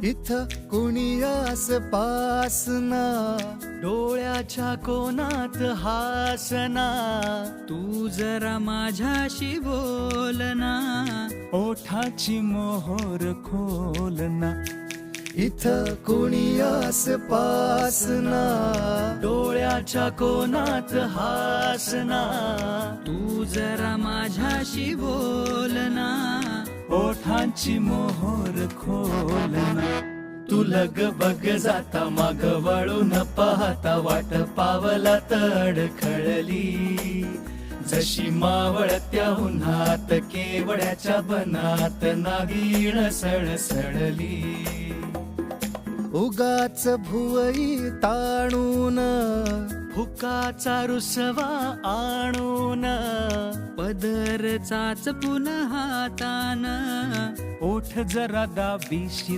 इथं कुणी आसपासना, डोळ्याच्या कोणात हासना, तू जरा माझ्याशी बोलना, ओठाची मोहोर खोलना. इथं कुणी आसपासना, डोळ्याच्या कोणात हासना, तू जरा माझ्याशी बोलना, ओठांची मोहोर खोलना. तू लग बग जाता माग वळून पाहता, वाट पावलात अडखळली. जशी मावळत्या उन्हात केवड्याच्या बनात नागिण सळसळली. उगाच भुवई ताणून हुकाचा रुसवा आणून, पदर चाच पुन्हा हातान, ओठ जरा दाबीशी